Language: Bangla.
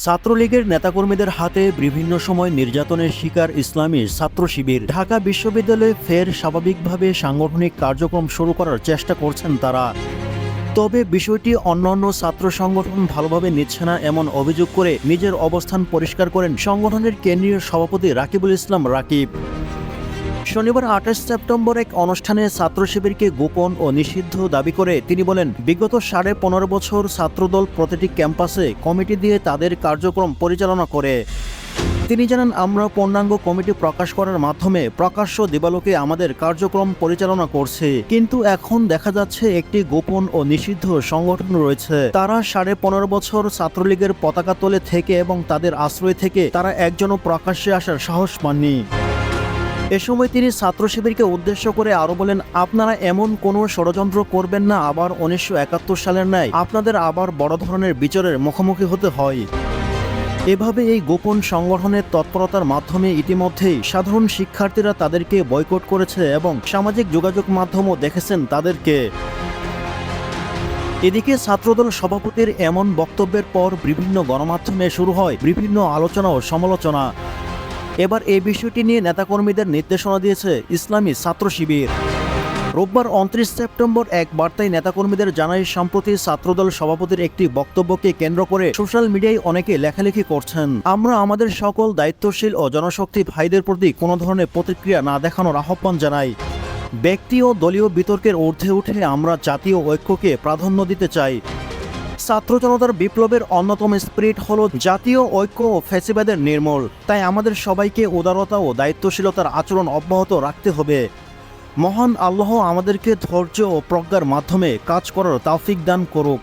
ছাত্রলীগের নেতাকর্মীদের হাতে বিভিন্ন সময় নির্যাতনের শিকার ইসলামী ছাত্র শিবির। ঢাকা বিশ্ববিদ্যালয়ে ফের স্বাভাবিকভাবে সাংগঠনিক কার্যক্রম শুরু করার চেষ্টা করছেন তারা। তবে বিষয়টি অন্যান্য ছাত্র সংগঠন ভালোভাবে নিচ্ছে না এমন অভিযোগ করে নিজের অবস্থান পরিষ্কার করেন সংগঠনের কেন্দ্রীয় সভাপতি রাকিবুল ইসলাম রাকিব। শনিবার ২৮ সেপ্টেম্বর এক অনুষ্ঠানে ছাত্র শিবিরকে গোপন ও নিষিদ্ধ দাবি করে তিনি বলেন, বিগত ১৫.৫ বছর ছাত্রদল প্রতিটি ক্যাম্পাসে কমিটি দিয়ে তাদের কার্যক্রম পরিচালনা করে। তিনি জানান, আমরা পূর্ণাঙ্গ কমিটি প্রকাশ করার মাধ্যমে প্রকাশ্য দিবালোকে আমাদের কার্যক্রম পরিচালনা করছে, কিন্তু এখন দেখা যাচ্ছে একটি গোপন ও নিষিদ্ধ সংগঠন রয়েছে। তারা ১৫.৫ বছর ছাত্রলীগের পতাকা তলে থেকে এবং তাদের আশ্রয় থেকে তারা একজনও প্রকাশ্যে আসার সাহস পাননি। এ সময় তিনি ছাত্র শিবিরকে উদ্দেশ্য করে আরো বলেন, আপনারা এমন কোনো ষড়যন্ত্র করবেন না আবার ১৯৭১ সালের ন্যায় আপনাদের আবার বড় ধরনের বিচারের মুখোমুখি হতে হয়। এভাবে এই গোপন সংগঠনের তৎপরতার মাধ্যমে ইতিমধ্যেই সাধারণ শিক্ষার্থীরা তাদেরকে বয়কট করেছে এবং সামাজিক যোগাযোগ মাধ্যমও দেখেছেন তাদেরকে। এদিকে ছাত্রদল সভাপতির এমন বক্তব্যের পর বিভিন্ন গণমাধ্যমে শুরু হয় বিভিন্ন আলোচনা ও সমালোচনা। এবার এই বিষয়টি নিয়ে নেতাকর্মীদের নির্দেশনা দিয়েছে ইসলামী ছাত্র শিবির। রোববার ২৯ সেপ্টেম্বর এক বার্তায় নেতাকর্মীদের জানায়, সম্প্রতি ছাত্রদল সভাপতির একটি বক্তব্যকে কেন্দ্র করে সোশ্যাল মিডিয়ায় অনেকে লেখালেখি করছেন। আমরা আমাদের সকল দায়িত্বশীল ও জনশক্তি ভাইদের প্রতি কোনো ধরনের প্রতিক্রিয়া না দেখানোর আহ্বান জানাই। ব্যক্তি ও দলীয় বিতর্কের ঊর্ধ্বে উঠে আমরা জাতীয় ঐক্যকে প্রাধান্য দিতে চাই। ছাত্র জনতার বিপ্লবের অন্যতম স্পিরিট হল জাতীয় ঐক্য ও ফ্যাসিবাদের নির্মূল। তাই আমাদের সবাইকে উদারতা ও দায়িত্বশীলতার আচরণ অব্যাহত রাখতে হবে। মহান আল্লাহ আমাদেরকে ধৈর্য ও প্রজ্ঞার মাধ্যমে কাজ করার তৌফিক দান করুক।